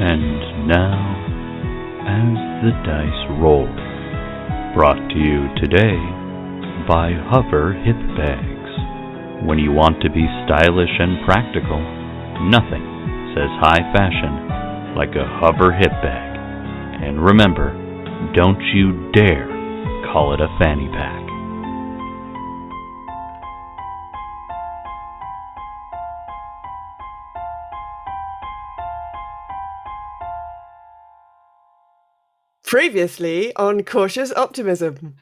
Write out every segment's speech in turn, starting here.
And now, as the dice roll, brought to you today by Hover Hip Bags. When you want to be stylish and practical, nothing says high fashion like a Hover Hip Bag. And remember, don't you dare call it a fanny pack. Previously on Cautious Optimism.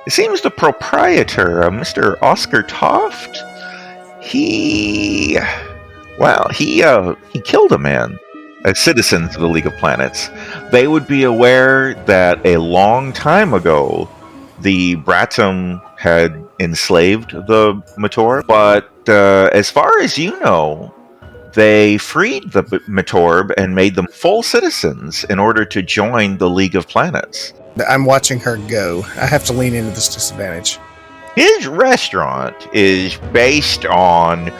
It seems the proprietor, Mr. Oscar Toft, he killed a man, citizens of the League of Planets. They would be aware that a long time ago, the Bratum had enslaved the Matorb, but as far as you know, they freed the Matorb and made them full citizens in order to join the League of Planets. I'm watching her go. I have to lean into this disadvantage. His restaurant is based on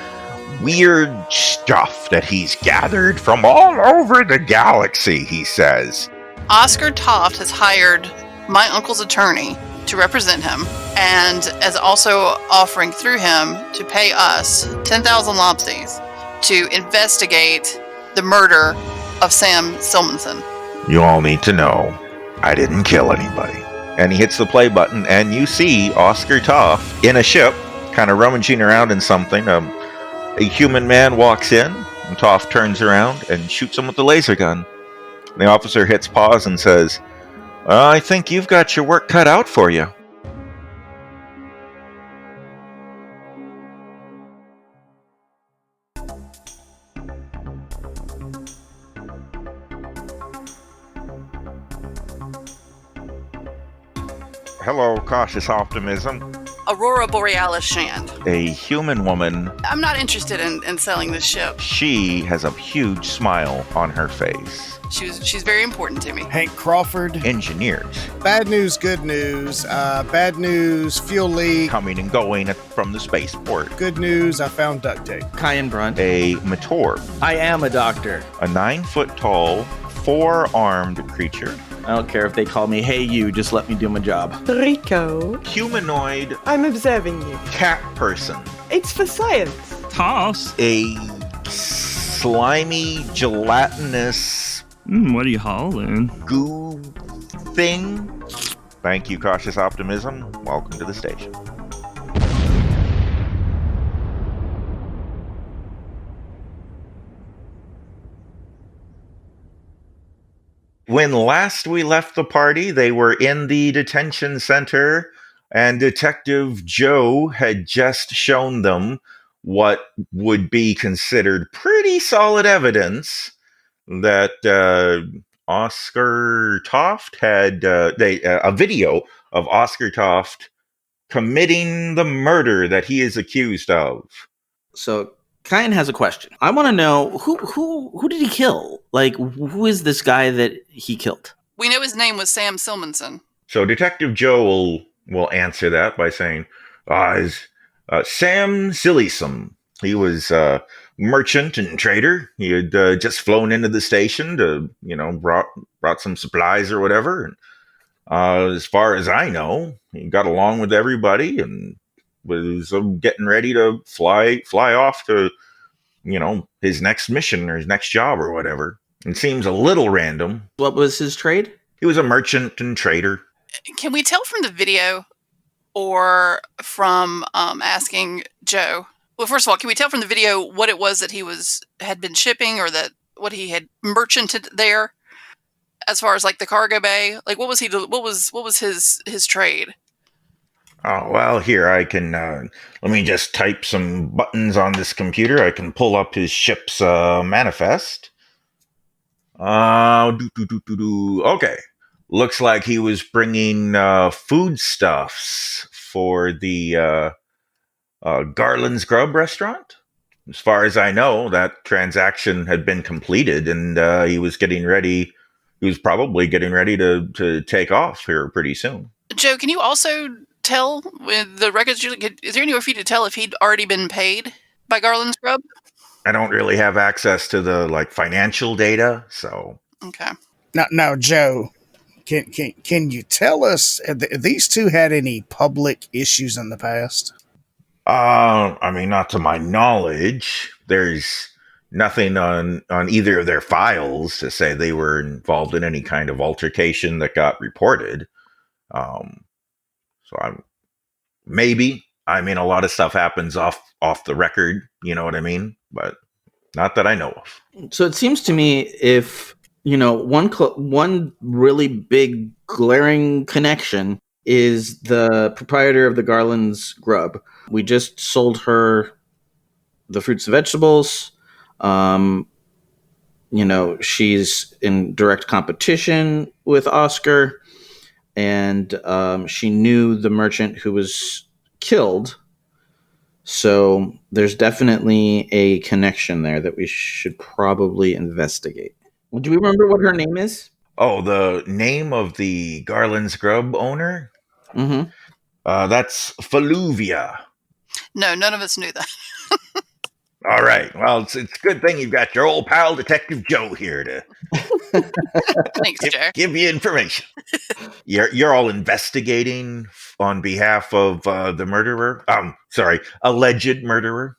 weird stuff that he's gathered from all over the galaxy, he says. Oscar Toft has hired my uncle's attorney to represent him and is also offering through him to pay us 10,000 lobsies to investigate the murder of Sam Silmanson. You all need to know, I didn't kill anybody. And he hits the play button, and you see Oscar Toft in a ship, kind of rummaging around in something. A human man walks in, and Toft turns around and shoots him with the laser gun. And the officer hits pause and says, I think you've got your work cut out for you. Hello, Cautious Optimism. Aurora Borealis Shand. A human woman. I'm not interested in selling this ship. She has a huge smile on her face. She's very important to me. Hank Crawford. Engineers. Bad news, good news. Bad news, fuel leak. Coming and going from the spaceport. Good news, I found duct tape. Kyan Brunt. A Matorb. I am a doctor. A 9-foot-tall, 4-armed creature. I don't care if they call me, hey you, just let me do my job. Rico. Humanoid. I'm observing you. Cat person. It's for science. Toss. A slimy, gelatinous... what are you hauling? Goo thing. Thank you, Cautious Optimism. Welcome to the station. When last we left the party, they were in the detention center, and Detective Joe had just shown them what would be considered pretty solid evidence that Oscar Toft had a video of Oscar Toft committing the murder that he is accused of. So Kyan has a question. I want to know who did he kill? Like, who is this guy that he killed? We know his name was Sam Silmanson. So Detective Joe will answer that by saying, Sam Silmanson. He was a merchant and trader. He had just flown into the station to, brought some supplies or whatever. And as far as I know, he got along with everybody and was getting ready to fly off to, his next mission or his next job or whatever. It seems a little random. What was his trade? He was a merchant and trader. Can we tell from the video or from asking Joe? Well, first of all, can we tell from the video what it was that he had been shipping, or that what he had merchanted there, as far as like the cargo bay? Like, what was his trade? Oh, well, here I can, let me just type some buttons on this computer. I can pull up his ship's manifest. Okay. Looks like he was bringing foodstuffs for the Garland's Grub restaurant. As far as I know, that transaction had been completed, and he was probably getting ready to take off here pretty soon. Joe, can you also tell with the records? Is there any way for you to tell if he'd already been paid by Garland's Grub? I don't really have access to the like financial data, so. Okay. Now, Joe, can you tell us, have these two had any public issues in the past? I mean, not to my knowledge. There's nothing on either of their files to say they were involved in any kind of altercation that got reported. So I'm maybe. I mean, a lot of stuff happens off the record. You know what I mean? But not that I know of. So it seems to me if, one really big glaring connection is the proprietor of the Garland's Grub. We just sold her the fruits and vegetables. She's in direct competition with Oscar, and she knew the merchant who was killed. So there's definitely a connection there that we should probably investigate. Do we remember what her name is? Oh, the name of the Garland's Grub owner? Mm-hmm. That's Faluvia. No, none of us knew that. All right. Well, it's a good thing you've got your old pal Detective Joe here to Thanks, Joe. give you information. You're all investigating on behalf of the murderer. Alleged murderer.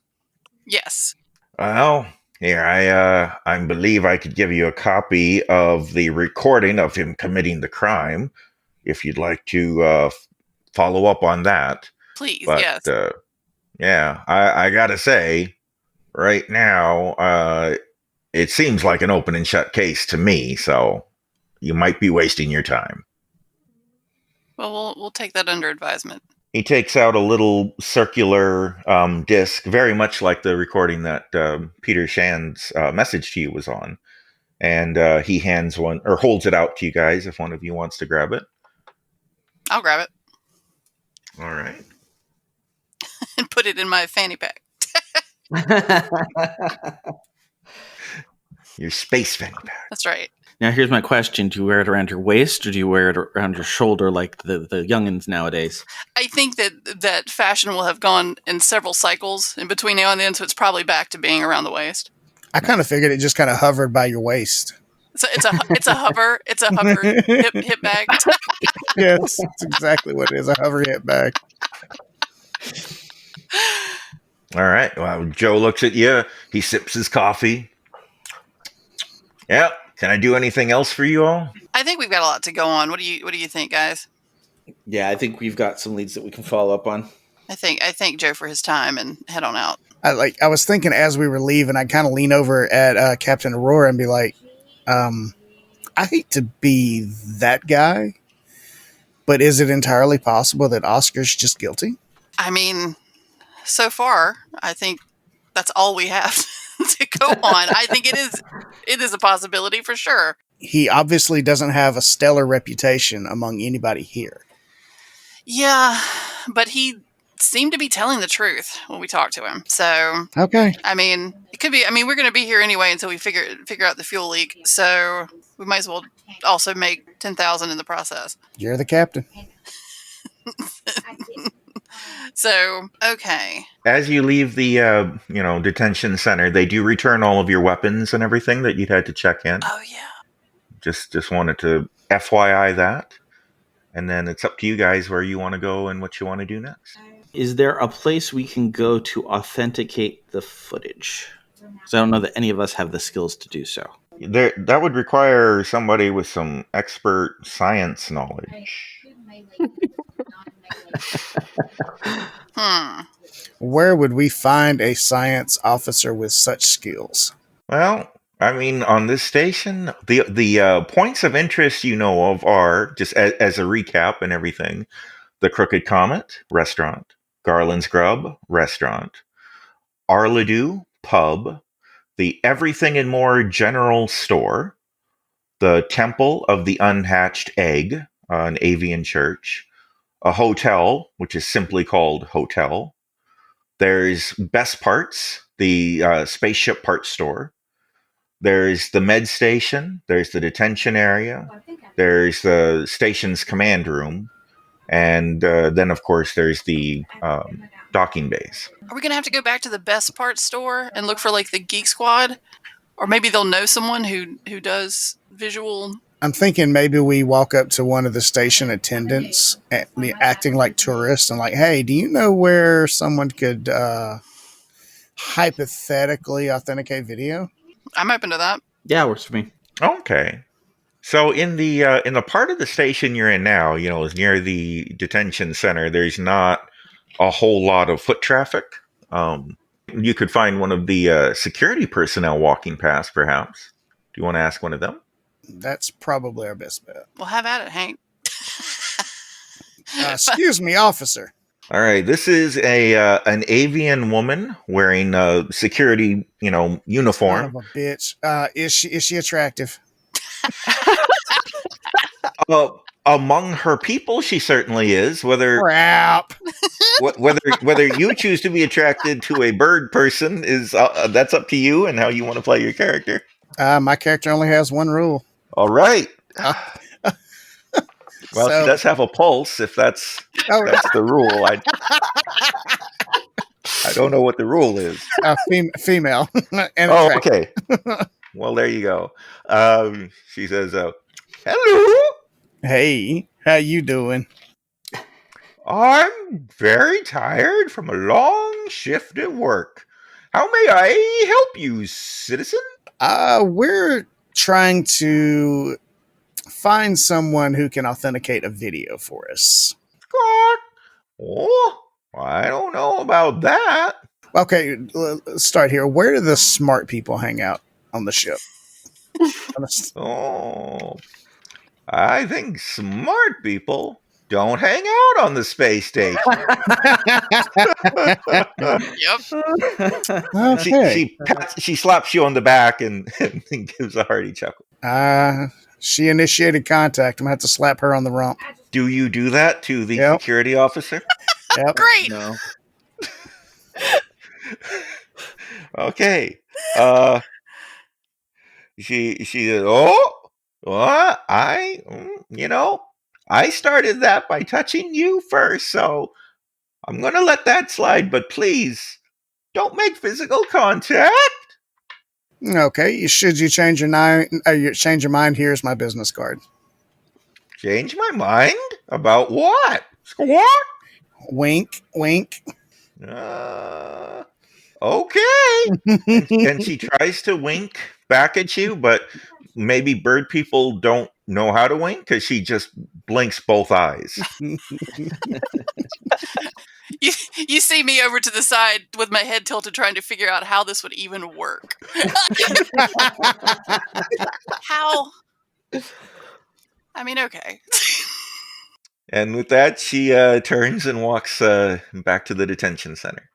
Yes. Well, here I believe I could give you a copy of the recording of him committing the crime, if you'd like to follow up on that. Please, But yes. yeah, I gotta say, right now, it seems like an open and shut case to me. So you might be wasting your time. Well, we'll take that under advisement. He takes out a little circular disc, very much like the recording that Peter Shand's message to you was on. And he hands one, or holds it out to you guys if one of you wants to grab it. I'll grab it All right. and put it in my fanny pack. Your space fanny pack. That's right. Now, here's my question. Do you wear it around your waist, or do you wear it around your shoulder like the youngins nowadays? I think that fashion will have gone in several cycles in between now and then, so it's probably back to being around the waist. I kind of figured it just kind of hovered by your waist. So it's a hover hip bag. Yes, that's exactly what it is, a hover hip bag. All right. Well, Joe looks at you. He sips his coffee. Yeah. Can I do anything else for you all? I think we've got a lot to go on. What do you think, guys? Yeah, I think we've got some leads that we can follow up on. I thank Joe for his time and head on out. I was thinking as we were leaving, I kind of lean over at Captain Aurora and be like, I hate to be that guy, but is it entirely possible that Oscar's just guilty? I mean, so far, I think that's all we have to go on. I think it is a possibility for sure. He obviously doesn't have a stellar reputation among anybody here. Yeah, but he seemed to be telling the truth when we talked to him. So, Okay. I mean, it could be. I mean, we're going to be here anyway until we figure out the fuel leak. So we might as well also make 10,000 in the process. You're the captain. So, okay. As you leave the detention center, they do return all of your weapons and everything that you'd had to check in. Oh yeah. Just wanted to FYI that. And then it's up to you guys where you want to go and what you want to do next. Is there a place we can go to authenticate the footage? Because I don't know that any of us have the skills to do so. That would require somebody with some expert science knowledge. Where would we find a science officer with such skills? Well, I mean, on this station, the points of interest you know of are, just as a recap and everything, the Crooked Comet restaurant, Garland's Grub restaurant, Arledu pub, the Everything and More general store, the Temple of the Unhatched Egg, an avian church, a hotel, which is simply called Hotel. There's Best Parts, the spaceship parts store. There's the med station. There's the detention area. There's the station's command room. And then, of course, there's the docking bays. Are we going to have to go back to the Best Parts store and look for like the Geek Squad? Or maybe they'll know someone who does visual. I'm thinking maybe we walk up to one of the station attendants acting like tourists and like, hey, do you know where someone could hypothetically authenticate video? I'm open to that. Yeah, works for me. Okay. So in the part of the station you're in now, is near the detention center. There's not a whole lot of foot traffic. You could find one of the security personnel walking past, perhaps. Do you want to ask one of them? That's probably our best bet. Well, have at it, Hank. Excuse me, officer. All right. This is an avian woman wearing a security, uniform. Son of a bitch. Is she attractive? Among her people, she certainly is. Crap. Whether you choose to be attracted to a bird person is that's up to you and how you want to play your character. My character only has one rule. All right. Well, So- she does have a pulse. If that's the rule, I don't know what the rule is. Female. And Oh, attractive. okay. Well, there you go. She says, "Hello. Hey, how you doing? I'm very tired from a long shift at work. How may I help you, citizen?" We're trying to find someone who can authenticate a video for us. What? Oh, I don't know about that. Okay, let's start here. Where do the smart people hang out on the ship? Oh, I think smart people don't hang out on the space station. Yep. Okay. She slaps you on the back and gives a hearty chuckle. She initiated contact. I'm going to have to slap her on the rump. Do you do that to the Yep. security officer? Yep. Great. No. Okay. She says, "Oh, what? I started that by touching you first, so I'm going to let that slide, but please don't make physical contact." Okay. Should you change your mind, here's my business card. Change my mind? About what? What? Wink, wink. Okay. And she tries to wink back at you, but maybe bird people don't know how to wink because she just blinks both eyes. You see me over to the side with my head tilted trying to figure out how this would even work. How? I mean, okay. And with that, she turns and walks back to the detention center.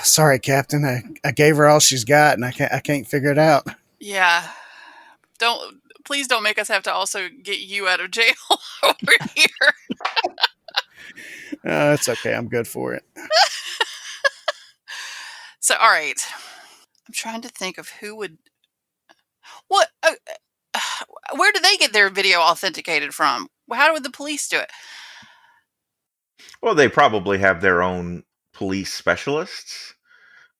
Sorry, Captain. I gave her all she's got, and I can't figure it out. Yeah. Please don't make us have to also get you out of jail over here. It's okay. I'm good for it. So, all right. I'm trying to think of who would. What? Where do they get their video authenticated from? How would the police do it? Well, they probably have their own police specialists,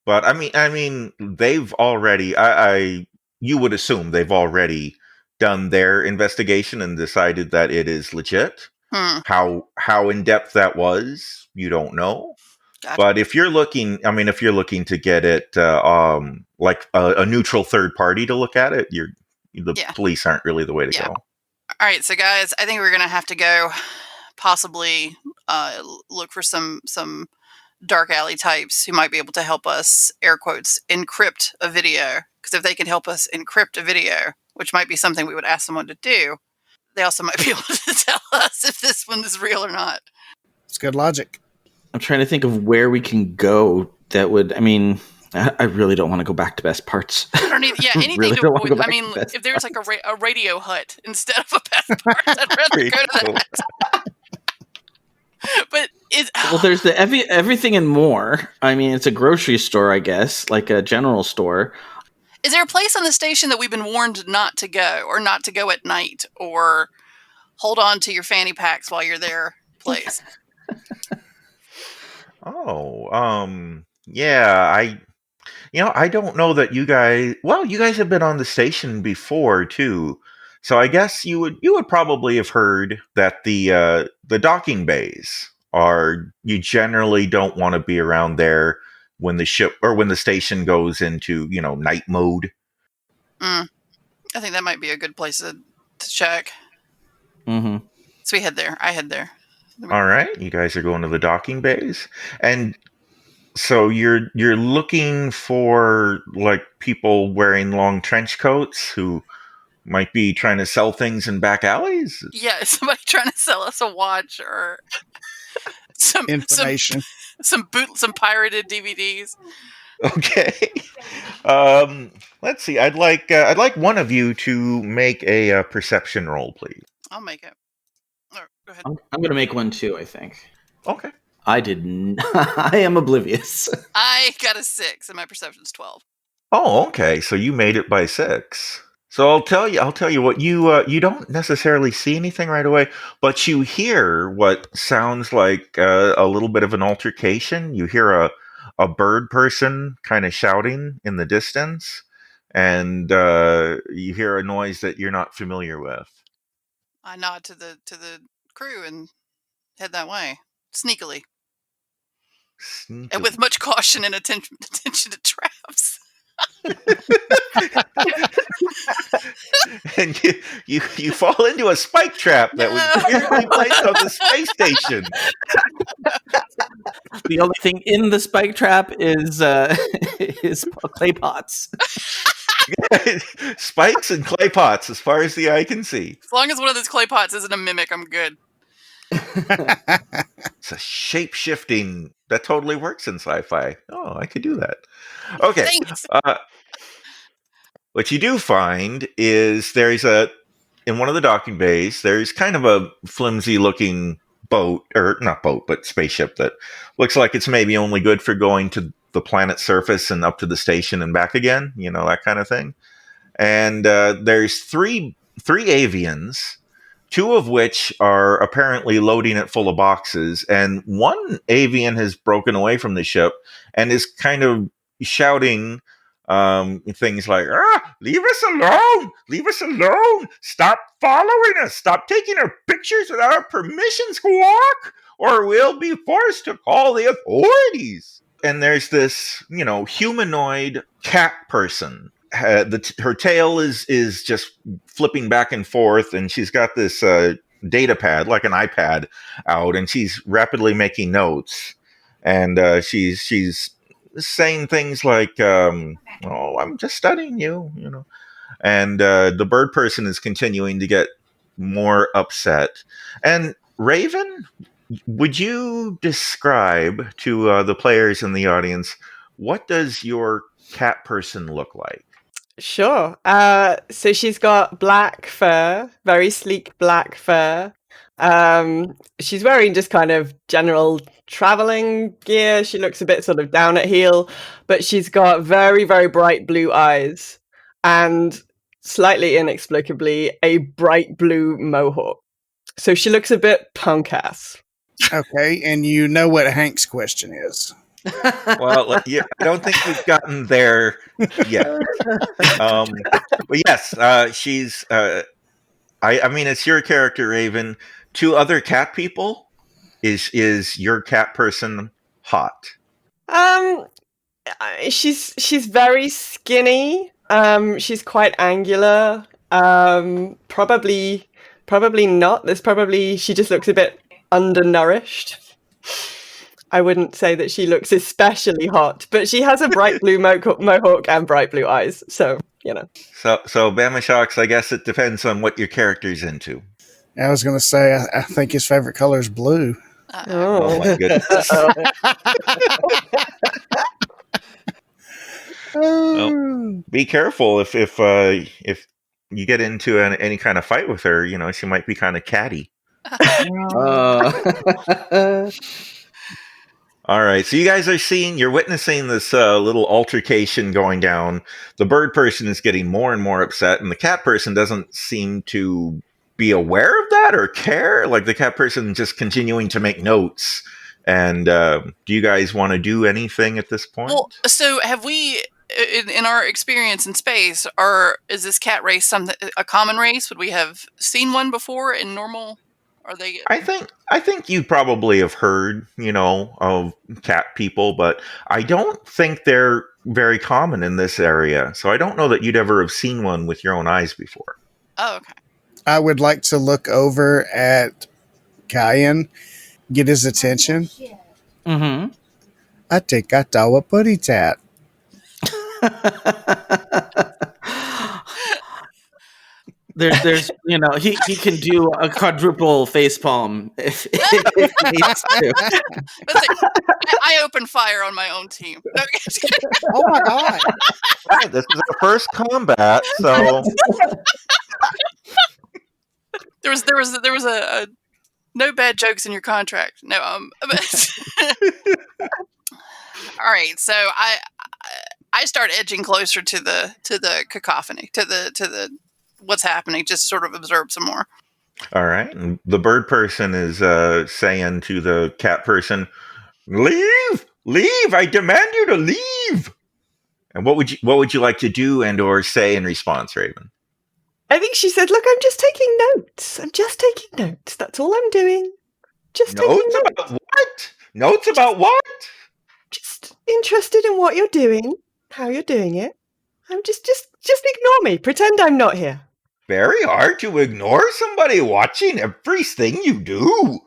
but I mean, they've already. You would assume they've already done their investigation and decided that it is legit. How in depth that was, you don't know. Gotcha. But if you're looking to get it like a neutral third party to look at it, the police aren't really the way to go. All right, so guys, I think we're gonna have to go possibly look for some dark alley types who might be able to help us, air quotes, encrypt a video. Because if they can help us encrypt a video, which might be something we would ask someone to do, they also might be able to tell us if this one is real or not. It's good logic. I'm trying to think of where we can go that would, I really don't want to go back to Best Parts. I don't need, anything Really to don't wanna avoid. go I back mean, to Best if there's like a radio hut instead of a Best Parts, I'd rather go to that. But Well, there's the everything and more. I mean, it's a grocery store, I guess, like a general store. is there a place on the station that we've been warned not to go, or not to go at night, or hold on to your fanny packs while you're there place? Oh, yeah, I don't know that you guys. Well, you guys have been on the station before too, so I guess you would probably have heard that the docking bays are you generally don't want to be around there when the ship or when the station goes into night mode. I think that might be a good place to check. Mm-hmm. So we head there. I head there. All right, you guys are going to the docking bays, and so you're looking for like people wearing long trench coats who might be trying to sell things in back alleys. Yeah, is somebody trying to sell us a watch or some Information. some pirated DVDs. Okay. Let's see. I'd like one of you to make a perception roll, please. I'll make it. Or, go ahead. I'm going to make one too, I think. Okay. I didn't. I am oblivious. I got a 6 and my perception's 12. Oh, okay. So you made it by 6. So I'll tell you what you don't necessarily see anything right away, but you hear what sounds like a little bit of an altercation. You hear a bird person kind of shouting in the distance, and you hear a noise that you're not familiar with. I nod to the crew and head that way sneakily, and with much caution and attention to traps. And you fall into a spike trap that was clearly placed on the space station. The only thing in the spike trap is clay pots. Spikes and clay pots, as far as the eye can see. As long as one of those clay pots isn't a mimic, I'm good. It's a shape-shifting that totally works in sci-fi. Oh, I could do that. Okay. Thanks. What you do find is in one of the docking bays, there's kind of a flimsy looking boat, or not boat, but spaceship that looks like it's maybe only good for going to the planet's surface and up to the station and back again, that kind of thing. And there's three avians, 2 of which are apparently loading it full of boxes, and one avian has broken away from the ship and is kind of shouting things like, leave us alone, stop following us, stop taking our pictures without our permission, Squawk, or we'll be forced to call the authorities. And there's this, humanoid cat person. Her tail is just flipping back and forth, and she's got this data pad, like an iPad, out, and she's rapidly making notes. And she's saying things like, "Oh, I'm just studying you," And the bird person is continuing to get more upset. And Raven, would you describe to the players in the audience, what does your cat person look like? Sure. So she's got black fur, very sleek black fur. She's wearing just kind of general traveling gear. She looks a bit sort of down at heel, but she's got very, very bright blue eyes and slightly inexplicably a bright blue mohawk. So she looks a bit punk ass. Okay, and you know what Hank's question is. Well, I don't think we've gotten there yet. But yes, she's. I mean, it's your character, Raven. 2 other cat people. Is your cat person hot? She's very skinny. She's quite angular. Probably not. She just looks a bit undernourished. I wouldn't say that she looks especially hot, but she has a bright blue mohawk and bright blue eyes. So, So Bama Shocks, I guess it depends on what your character's into. I was going to say, I think his favorite color is blue. Oh my goodness. Well, be careful if you get into any kind of fight with her, she might be kind of catty. All right, so you guys you're witnessing this little altercation going down. The bird person is getting more and more upset, and the cat person doesn't seem to be aware of that or care. Like the cat person just continuing to make notes And do you guys want to do anything at this point? Well, so have we, in our experience in space, is this cat race a common race? Would we have seen one before in normal? Are they? I think you probably have heard, of cat people, but I don't think they're very common in this area. So I don't know that you'd ever have seen one with your own eyes before. Oh, okay. I would like to look over at Kyan, get his attention. Mm-hmm. I think I saw a putty tat. There's he can do a quadruple facepalm if he needs to. I opened fire on my own team. Oh my god! Right, this is our first combat, so there was a no bad jokes in your contract. No, all right. So I start edging closer to the cacophony, to the what's happening, just sort of observe some more. All right. And the bird person is saying to the cat person, "Leave! Leave! I demand you to leave!" And what would you like to do and or say in response, Raven? I think she said, "Look, I'm just taking notes. I'm just taking notes. That's all I'm doing. Just taking Notes notes. about what? Notes about what? Just interested in what you're doing, how you're doing it. I'm just ignore me. Pretend I'm not here." Very hard to ignore somebody watching everything you do.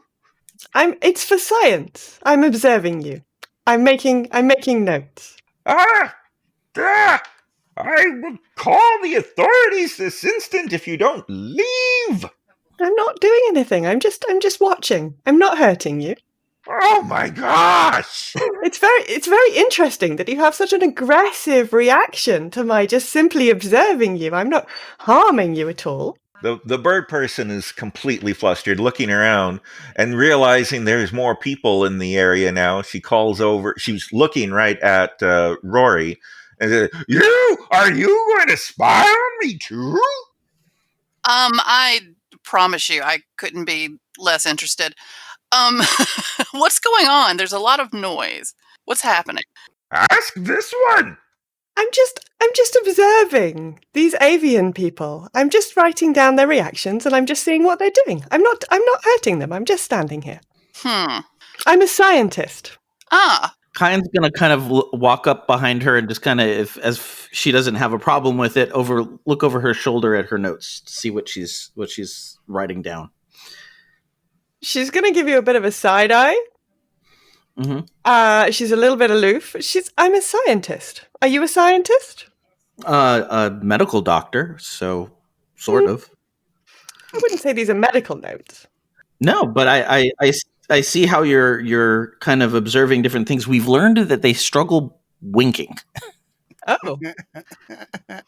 It's for science. I'm observing you. I'm making notes. I will call the authorities this instant if you don't leave. I'm not doing anything. I'm just watching. I'm not hurting you. Oh my gosh! It's very interesting that you have such an aggressive reaction to my just simply observing you. I'm not harming you at all. The bird person is completely flustered, looking around and realizing there's more people in the area now. She calls over. She's looking right at Rory and says, Are you going to spy on me too?" I promise you, I couldn't be less interested. What's going on? There's a lot of noise. What's happening? Ask this one. I'm just observing these avian people. I'm just writing down their reactions and I'm just seeing what they're doing. I'm not hurting them. I'm just standing here. I'm a scientist. Kyan's gonna kind of walk up behind her and just kind of, as she doesn't have a problem with it, look over her shoulder at her notes to see what she's writing down. She's going to give you a bit of a side eye. Mm-hmm. She's a little bit aloof. I'm a scientist. Are you a scientist? A medical doctor, so sort of. I wouldn't say these are medical notes. No, but I see how you're kind of observing different things. We've learned that they struggle winking. Oh.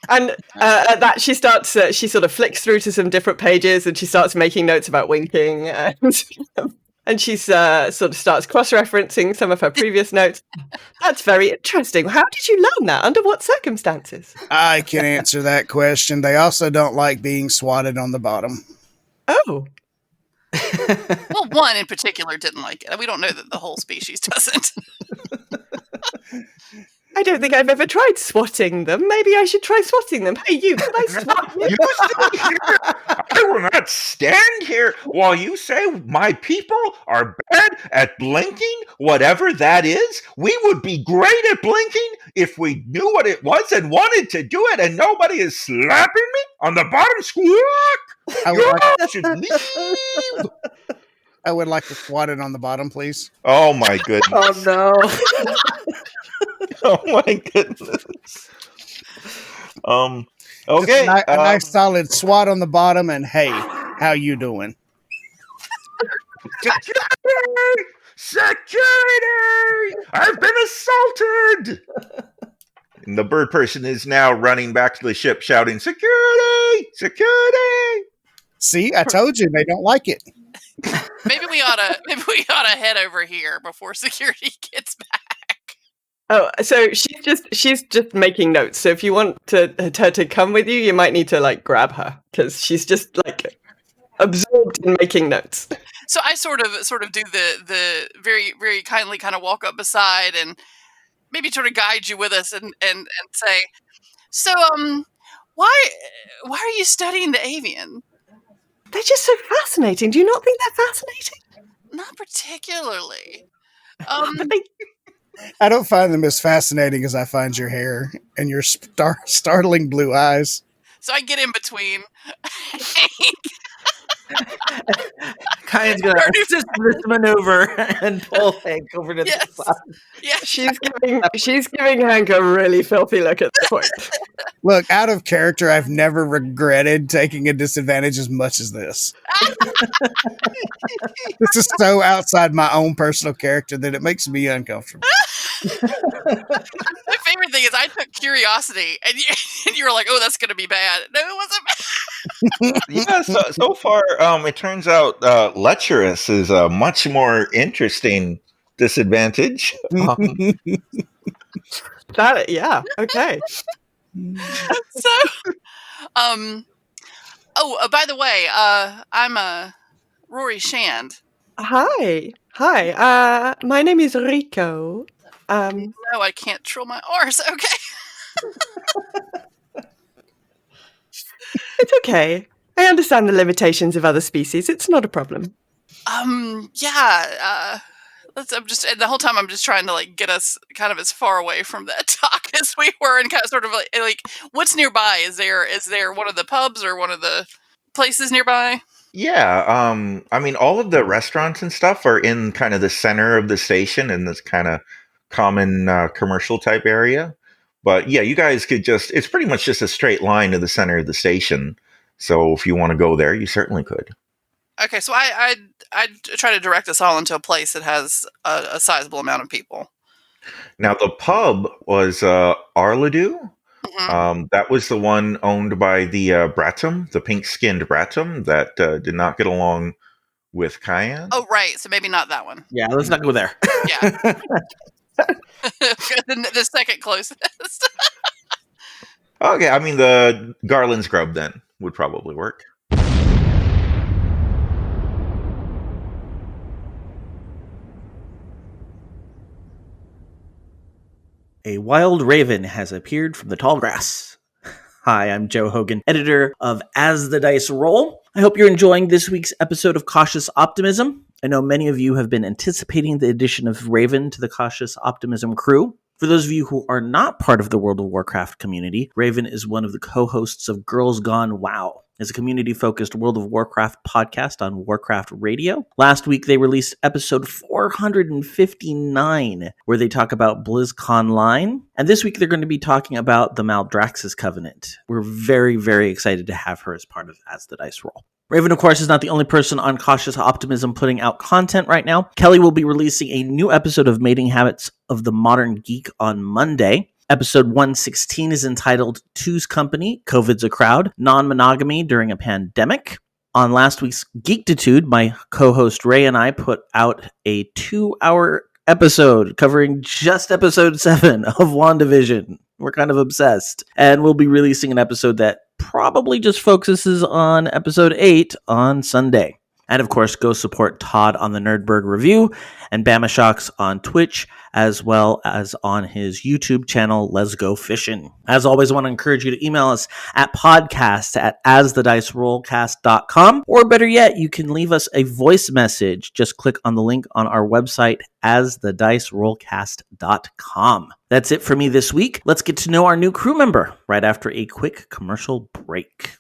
And at that she starts, she sort of flicks through to some different pages and she starts making notes about winking. And she sort of starts cross-referencing some of her previous notes. That's very interesting. How did you learn that? Under what circumstances? I can answer that question. They also don't like being swatted on the bottom. Oh. Well, one in particular didn't like it. We don't know that the whole species doesn't. I don't think I've ever tried swatting them. Maybe I should try swatting them. Hey, you, can I swat you? You stay here. I will not stand here while you say my people are bad at blinking, whatever that is. We would be great at blinking if we knew what it was and wanted to do it, and nobody is slapping me on the bottom squawk. You should leave. I would like to swat it on the bottom, please. Oh my goodness. no. Oh my goodness. Okay. Just a nice solid swat on the bottom, and hey, how you doing? Security! Security! I've been assaulted! And the bird person is now running back to the ship shouting, "Security! Security!" See, I told you they don't like it. Maybe we ought to head over here before security gets back. Oh, so she's just making notes. So if you want her to come with you, you might need to like grab her because she's just like absorbed in making notes. So I sort of do the very, very kindly kind of walk up beside and maybe sort of guide you with us and say, so why are you studying the avian? They're just so fascinating. Do you not think they're fascinating? Not particularly. But they, I don't find them as fascinating as I find your hair and your startling blue eyes. So I get in between. Kyan's gonna assist this maneuver and pull Hank over to the side. Yeah, she's giving Hank a really filthy look at this point. Look, out of character, I've never regretted taking a disadvantage as much as this. This is so outside my own personal character that it makes me uncomfortable. My favorite thing is I took curiosity, and you were like, "Oh, that's going to be bad." No, it wasn't bad. Yeah, so far, it turns out lecherous is a much more interesting disadvantage. Yeah, okay. So, by the way, I'm Rory Shand. Hi. My name is Rico. No, I can't trill my R's. Okay. It's okay. I understand the limitations of other species. It's not a problem. Yeah. The whole time I'm just trying to get us kind of as far away from that talk as we were, and kind of sort of like what's nearby? Is there one of the pubs or one of the places nearby? Yeah, I mean, all of the restaurants and stuff are in kind of the center of the station in this kind of common commercial type area. But yeah, you guys could it's pretty much just a straight line to the center of the station. So if you want to go there, you certainly could. Okay, so I'd try to direct us all into a place that has a sizable amount of people. Now, the pub was Arledu. Mm-hmm. That was the one owned by the Bratum, the pink-skinned Bratum that did not get along with Cayenne. Oh, right. So maybe not that one. Yeah, let's not go there. Yeah. the second closest. Okay, I mean, the Garland's Grub then would probably work. A wild raven has appeared from the tall grass. Hi, I'm Joe Hogan, editor of As the Dice Roll. I hope you're enjoying this week's episode of Cautious Optimism. I know many of you have been anticipating the addition of Raven to the Cautious Optimism crew. For those of you who are not part of the World of Warcraft community, Raven is one of the co-hosts of Girls Gone WoW. It's a community-focused World of Warcraft podcast on Warcraft Radio. Last week, they released episode 459, where they talk about BlizzConline. And this week, they're going to be talking about the Maldraxxus Covenant. We're very, very excited to have her as part of As the Dice Roll. Raven, of course, is not the only person on Cautious Optimism putting out content right now. Kelly will be releasing a new episode of Mating Habits of the Modern Geek on Monday. Episode 116 is entitled Two's Company, COVID's a Crowd, Non-Monogamy During a Pandemic. On last week's Geektitude, my co-host Ray and I put out a 2-hour episode covering just episode 7 of WandaVision. We're kind of obsessed. And we'll be releasing an episode that probably just focuses on episode 8 on Sunday. And of course, go support Todd on the Nerdberg Review and Bama Shocks on Twitch, as well as on his YouTube channel, Let's Go Fishing. As always, I want to encourage you to email us at podcast@asthedicerollcast.com, or better yet, you can leave us a voice message. Just click on the link on our website, asthedicerollcast.com. That's it for me this week. Let's get to know our new crew member right after a quick commercial break.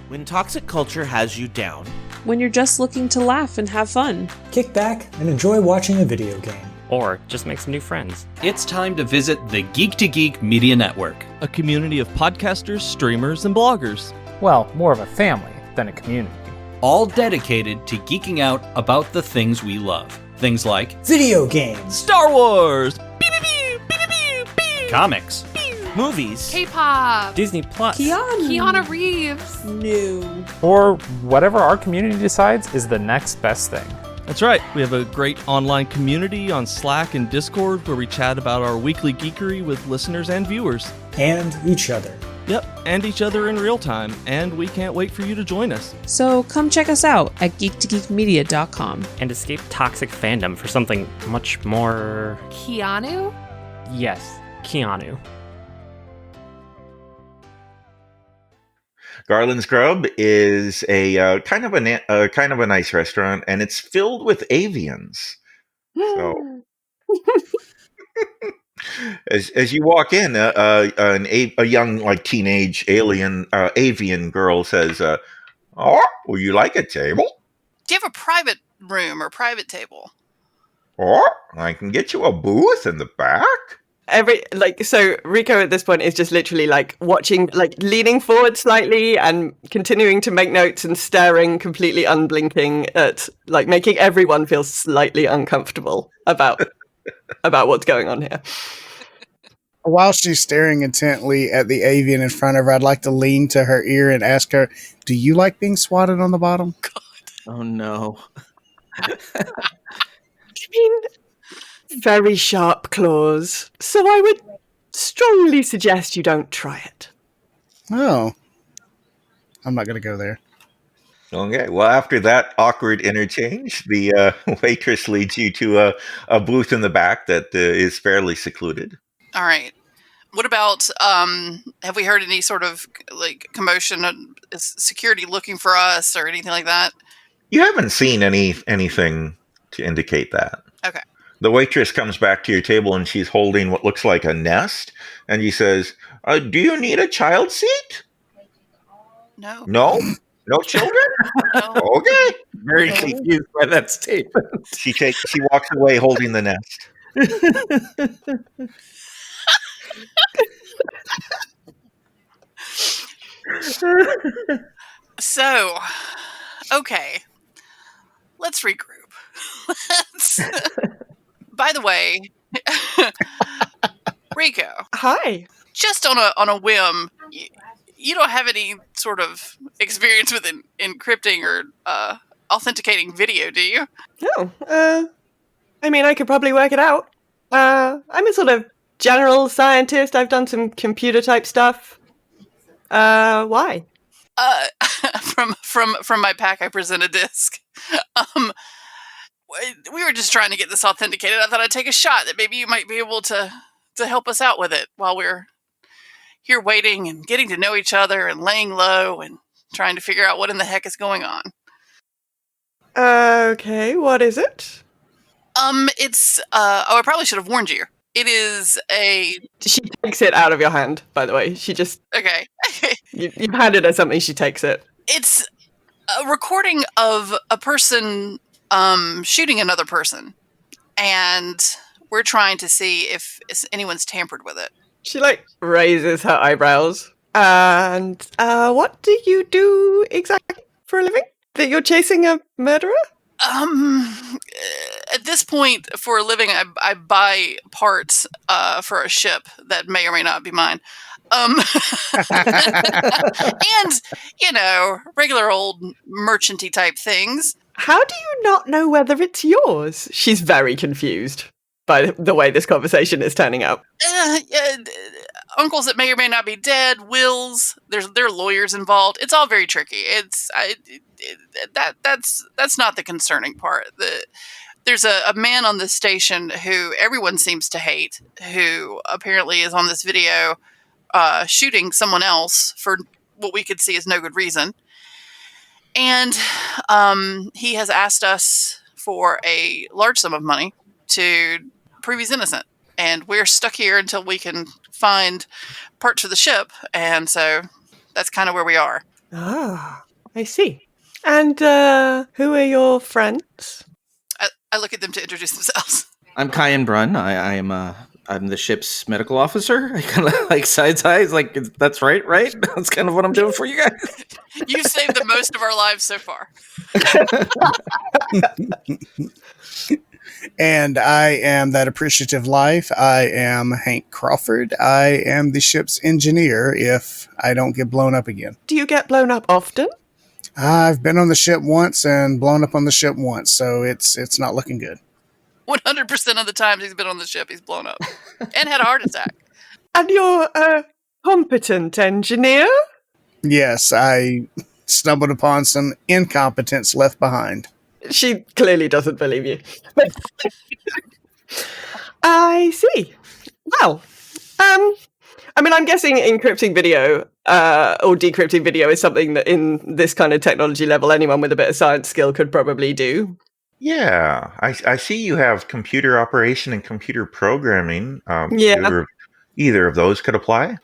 When toxic culture has you down, when you're just looking to laugh and have fun, kick back and enjoy watching a video game, or just make some new friends, it's time to visit the Geek Media Network, a community of podcasters, streamers, and bloggers. Well, more of a family than a community. All dedicated to geeking out about the things we love. Things like video games, Star Wars, comics, movies, K-pop, Disney Plus, Keanu Reeves, new, or whatever our community decides is the next best thing. That's right. We have a great online community on Slack and Discord where we chat about our weekly geekery with listeners and viewers. And each other. Yep, and each other in real time, and we can't wait for you to join us. So come check us out at geek2geekmedia.com. And escape toxic fandom for something much more... Keanu? Yes, Keanu. Garland's Grub is a kind of a nice restaurant, and it's filled with avians. So, as you walk in, a young like teenage avian girl says, "Oh, would you like a table? Do you have a private room or private table? Or I can get you a booth in the back." So Rico at this point is just literally like watching, like leaning forward slightly and continuing to make notes and staring completely unblinking at, like, making everyone feel slightly uncomfortable about what's going on here. While she's staring intently at the avian in front of her, I'd like to lean to her ear and ask her, "Do you like being swatted on the bottom?" God. Oh no. I mean, very sharp claws, so I would strongly suggest you don't try it. Oh. I'm not going to go there. Okay. Well, after that awkward interchange, the waitress leads you to a booth in the back that is fairly secluded. All right. What about, have we heard any sort of like commotion? Is security looking for us or anything like that? You haven't seen anything to indicate that. Okay. The waitress comes back to your table and she's holding what looks like a nest. And she says, "Do you need a child seat?" No. No? No children? No. Okay. Very confused by that statement. She walks away holding the nest. So, okay. Let's regroup. By the way, Rico. Hi. Just on a whim, you don't have any sort of experience with encrypting or authenticating video, do you? No. I mean, I could probably work it out. I'm a sort of general scientist. I've done some computer type stuff. Why? From my pack, I present a disc. We were just trying to get this authenticated. I thought I'd take a shot that maybe you might be able to help us out with it while we're here waiting and getting to know each other and laying low and trying to figure out what in the heck is going on. Okay, what is it? It's I probably should have warned you. It is a... She takes it out of your hand, by the way. She just... Okay. You've handed her something, she takes it. It's a recording of a person shooting another person. And we're trying to see if anyone's tampered with it. She, like, raises her eyebrows. And, what do you do exactly for a living? That you're chasing a murderer? At this point, for a living, I buy parts for a ship that may or may not be mine. And, regular old merchanty type things. How do you not know whether it's yours? She's very confused by the way this conversation is turning out. Uncles that may or may not be dead, wills, there are lawyers involved. It's all very tricky. That's not the concerning part. There's a man on the station who everyone seems to hate, who apparently is on this video shooting someone else for what we could see as no good reason. And he has asked us for a large sum of money to prove he's innocent. And we're stuck here until we can find parts for the ship. And so that's kind of where we are. Ah, I see. And who are your friends? I look at them to introduce themselves. I'm Kyan Brunn. I'm the ship's medical officer. I kind of like side eyes, like that's right? That's kind of what I'm doing for you guys. You've saved the most of our lives so far. And I am that appreciative life. I am Hank Crawford. I am the ship's engineer if I don't get blown up again. Do you get blown up often? I've been on the ship once and blown up on the ship once, so it's not looking good. 100% of the times he's been on the ship, he's blown up and had a heart attack. And you're competent engineer? Yes, I stumbled upon some incompetence left behind. She clearly doesn't believe you. I see. Well, I mean, I'm guessing encrypting video or decrypting video is something that in this kind of technology level, anyone with a bit of science skill could probably do. Yeah, I see you have computer operation and computer programming. Yeah. Either of those could apply.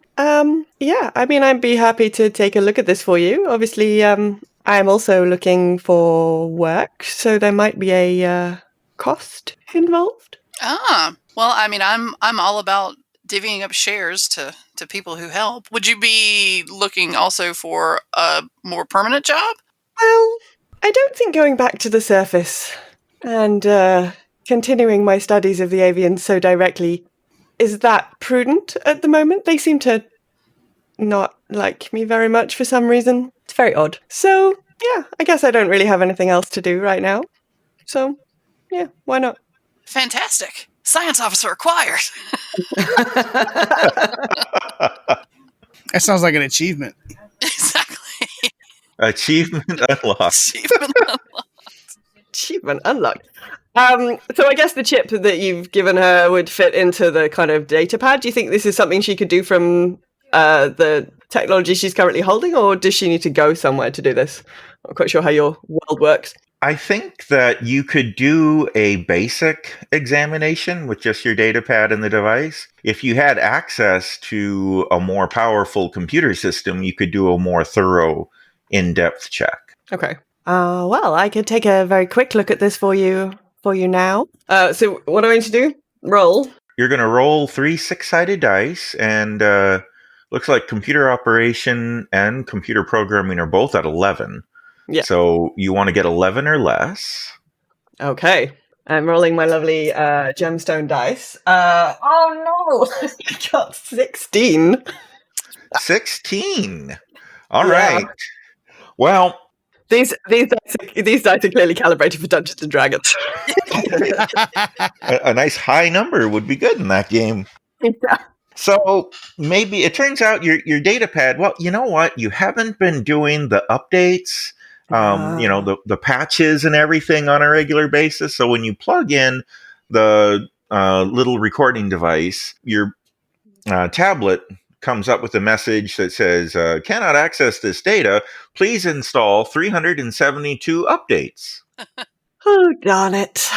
Yeah, I mean, I'd be happy to take a look at this for you. Obviously, I'm also looking for work, so there might be a cost involved. Well, I mean, I'm all about divvying up shares to people who help. Would you be looking also for a more permanent job? Well, I don't think going back to the surface and continuing my studies of the avians so directly is that prudent at the moment. They seem to not like me very much for some reason. It's very odd. So, yeah, I guess I don't really have anything else to do right now. So, yeah, why not? Fantastic. Science officer acquired. That sounds like an achievement. Exactly. Achievement unlocked. Achievement unlocked. So I guess the chip that you've given her would fit into the kind of data pad. Do you think this is something she could do from the technology she's currently holding, or does she need to go somewhere to do this? I'm not quite sure how your world works. I think that you could do a basic examination with just your data pad and the device. If you had access to a more powerful computer system, you could do a more thorough, in-depth check. Okay. Well, I could take a very quick look at this for you now. So what am I going to do? Roll. You're going to roll 3 6-sided dice, and looks like computer operation and computer programming are both at 11. Yeah. So you want to get 11 or less. Okay. I'm rolling my lovely gemstone dice. Oh no! I got 16. 16. All right. Well, these dice are clearly calibrated for Dungeons and Dragons. a nice high number would be good in that game. Yeah. So maybe it turns out your data pad, well, you know what? You haven't been doing the updates, the patches and everything on a regular basis. So when you plug in the little recording device, your tablet comes up with a message that says, cannot access this data. Please install 372 updates. Oh, darn it.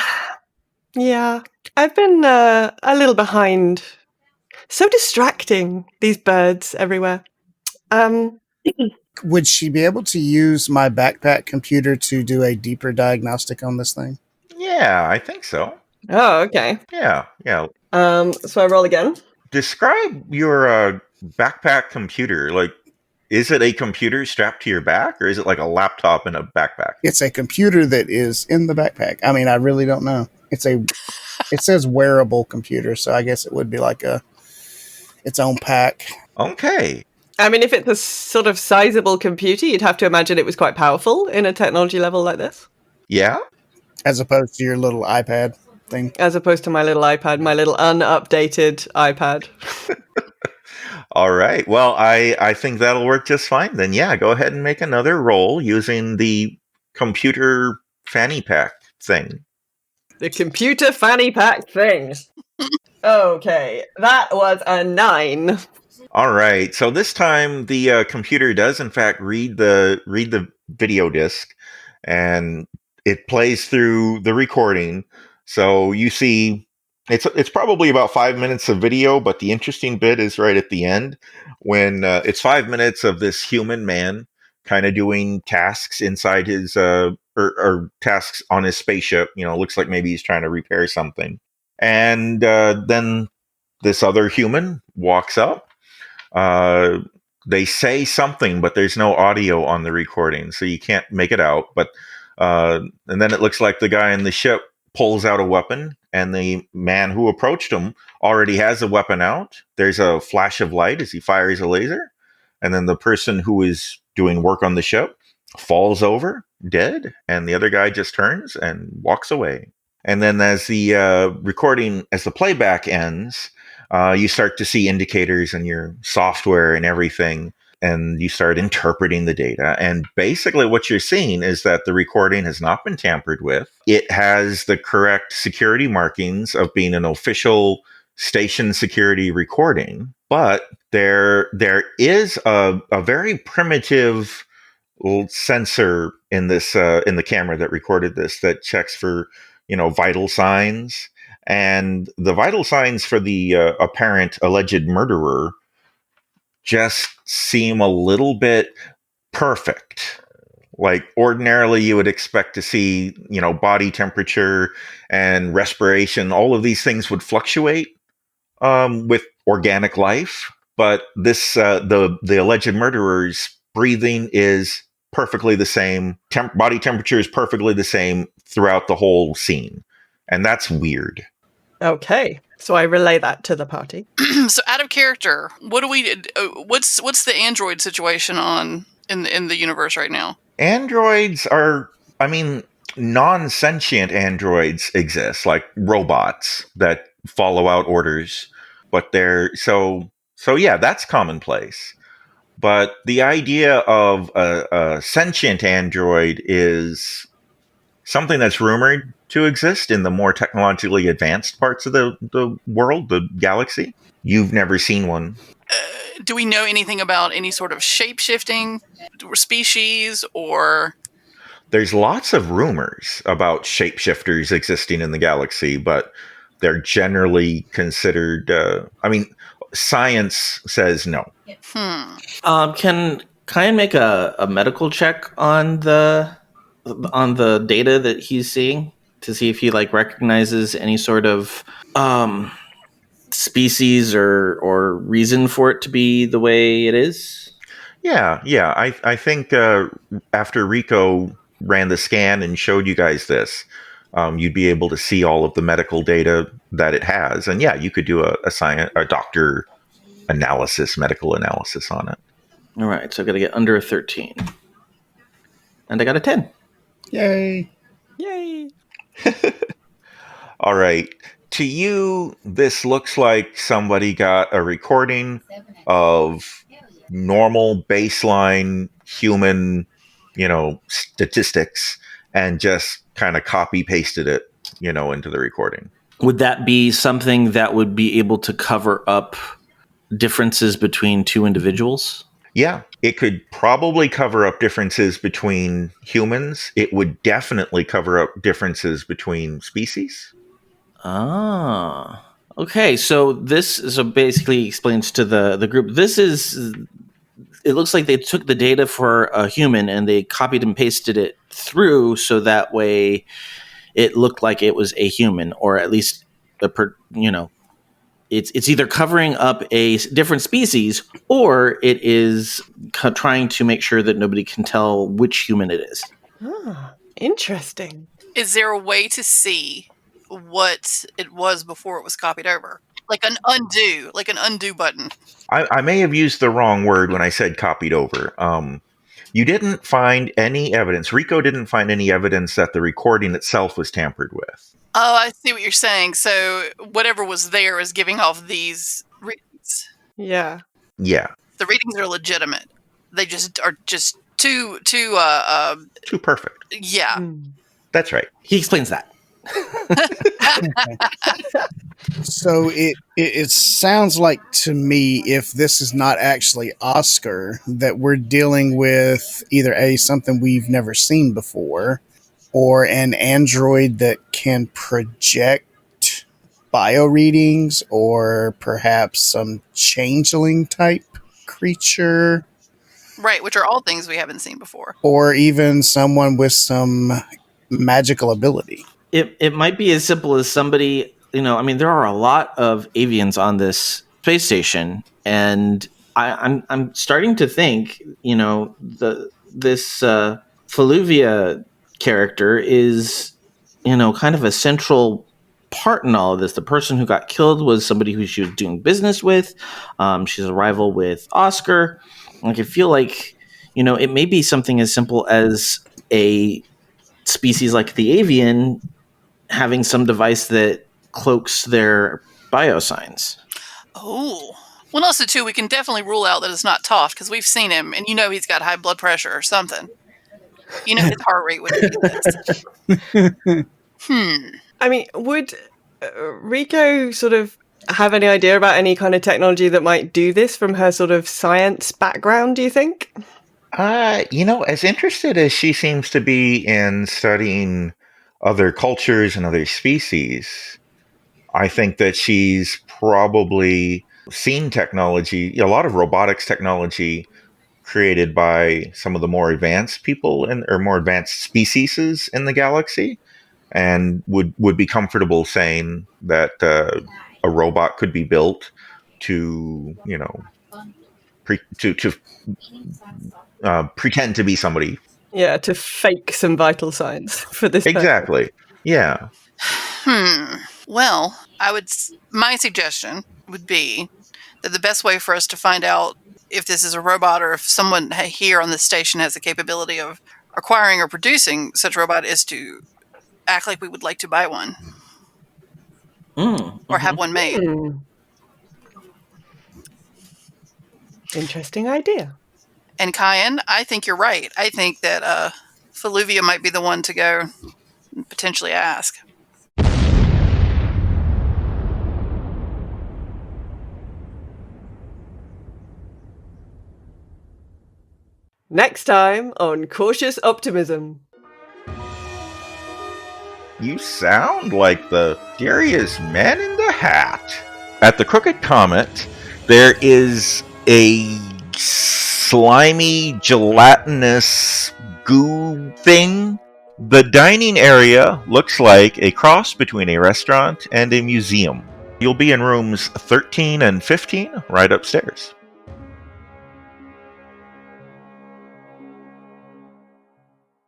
Yeah, I've been a little behind. So distracting, these birds everywhere. Would she be able to use my backpack computer to do a deeper diagnostic on this thing? Yeah, I think so. Oh, okay. Yeah. So I roll again. Describe your backpack computer. Like, is it a computer strapped to your back, or is it like a laptop in a backpack? It's a computer that is in the backpack. I mean, I really don't know. It says wearable computer, so I guess it would be like its own pack. Okay. I mean, if it's a sort of sizable computer, you'd have to imagine it was quite powerful in a technology level like this. Yeah. As opposed to your little iPad thing. As opposed to my little iPad, my little unupdated iPad. All right. Well, I think that'll work just fine. Then, yeah, go ahead and make another roll using the computer fanny pack thing. The computer fanny pack thing. Okay, that was a 9. All right. So this time the computer does in fact read the video disc, and it plays through the recording. So you see it's probably about 5 minutes of video, but the interesting bit is right at the end when it's 5 minutes of this human man kind of doing tasks inside his or tasks on his spaceship. Looks like maybe he's trying to repair something. And then this other human walks up. They say something, but there's no audio on the recording, so you can't make it out. But and then it looks like the guy in the ship pulls out a weapon, and the man who approached him already has a weapon out. There's a flash of light as he fires a laser, and then the person who is doing work on the ship falls over dead, and the other guy just turns and walks away. And then as the playback ends, you start to see indicators in your software and everything, and you start interpreting the data. And basically what you're seeing is that the recording has not been tampered with. It has the correct security markings of being an official station security recording, but there is a very primitive little sensor in this in the camera that recorded this that checks for vital signs, and the vital signs for the apparent alleged murderer just seem a little bit perfect. Like ordinarily you would expect to see body temperature and respiration, all of these things would fluctuate with organic life, but this the alleged murderer's breathing is perfectly the same. Body temperature is perfectly the same throughout the whole scene, and that's weird. Okay, so I relay that to the party. So out of character, what do we? What's the android situation on in the universe right now? Androids are, non-sentient androids exist, like robots that follow out orders, but they're so yeah, that's commonplace. But the idea of a sentient android is something that's rumored to exist in the more technologically advanced parts of the world, the galaxy. You've never seen one. Do we know anything about any sort of shape-shifting species, or? There's lots of rumors about shapeshifters existing in the galaxy, but they're generally considered, science says no. Can I make a medical check on the data that he's seeing to see if he recognizes any sort of species or reason for it to be the way it is? Yeah. I think after Rico ran the scan and showed you guys this, you'd be able to see all of the medical data that it has, and yeah, you could do a doctor analysis, medical analysis on it. All right, so I got to get under a 13, and I got a 10. Yay! All right. To you, this looks like somebody got a recording of normal baseline human, statistics and just kind of copy pasted it, into the recording. Would that be something that would be able to cover up differences between two individuals? Yeah, it could probably cover up differences between humans. It would definitely cover up differences between species. Ah, okay. So this basically explains to the group. It looks like they took the data for a human and they copied and pasted it through, so that way it looked like it was a human, or at least it's either covering up a different species, or it is trying to make sure that nobody can tell which human it is. Oh, interesting. Is there a way to see what it was before it was copied over? Like an undo button. I may have used the wrong word when I said copied over. You didn't find any evidence. Rico didn't find any evidence that the recording itself was tampered with. Oh, I see what you're saying. So whatever was there is giving off these readings. Yeah. Yeah. The readings are legitimate. They just are just too perfect. Yeah. That's right. He explains that. So it sounds like to me, if this is not actually Oscar, that we're dealing with either something we've never seen before, or an android that can project bio readings, or perhaps some changeling type creature. Right, which are all things we haven't seen before. Or even someone with some magical ability. It might be as simple as somebody, there are a lot of avians on this space station, and I'm starting to think, this Faluvia character is, kind of a central part in all of this. The person who got killed was somebody who she was doing business with. She's a rival with Oscar. I feel like, it may be something as simple as a species like the avian having some device that cloaks their biosigns. Oh. Well, also, too, we can definitely rule out that it's not Toft, because we've seen him, and he's got high blood pressure or something. His heart rate would be this. I mean, would Rico sort of have any idea about any kind of technology that might do this from her sort of science background, do you think? As interested as she seems to be in studying other cultures and other species, I think that she's probably seen technology, a lot of robotics technology created by some of the more advanced people or more advanced species in the galaxy, and would be comfortable saying that a robot could be built to, pretend to be somebody. Yeah, to fake some vital signs for this. Exactly. Yeah. Well, my suggestion would be that the best way for us to find out if this is a robot or if someone here on this station has the capability of acquiring or producing such a robot is to act like we would like to buy one. Or have one made. Interesting idea. And Kyan, I think you're right. I think that Faluvia might be the one to go and potentially ask. Next time on Cautious Optimism. You sound like the scariest man in the hat. At the Crooked Comet, there is a slimy, gelatinous goo thing. The dining area looks like a cross between a restaurant and a museum. You'll be in rooms 13 and 15, right upstairs.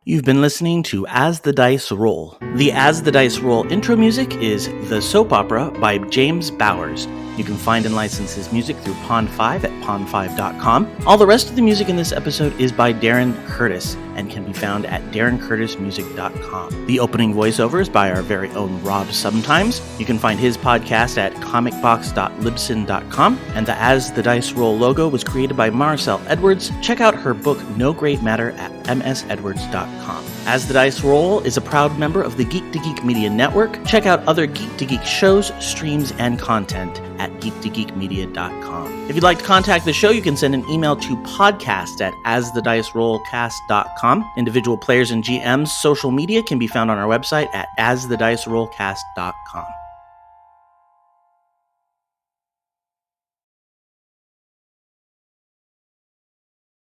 You've been listening to As the Dice Roll. The As the Dice Roll intro music is The Soap Opera by James Bowers. You can find and license his music through Pond5 at pond5.com. All the rest of the music in this episode is by Darren Curtis and can be found at darrencurtismusic.com. The opening voiceover is by our very own Rob Sometimes. You can find his podcast at comicbox.libsyn.com, and the As the Dice Roll logo was created by Maricel Edwards. Check out her book No Great Matter at msedwards.com. As the Dice Roll is a proud member of the Geek to Geek Media Network. Check out other Geek to Geek shows, streams, and content at geektogeekmedia.com. If you'd like to contact the show, you can send an email to podcast@asthedicerollcast.com. Individual players and GMs' social media can be found on our website at asthedicerollcast.com.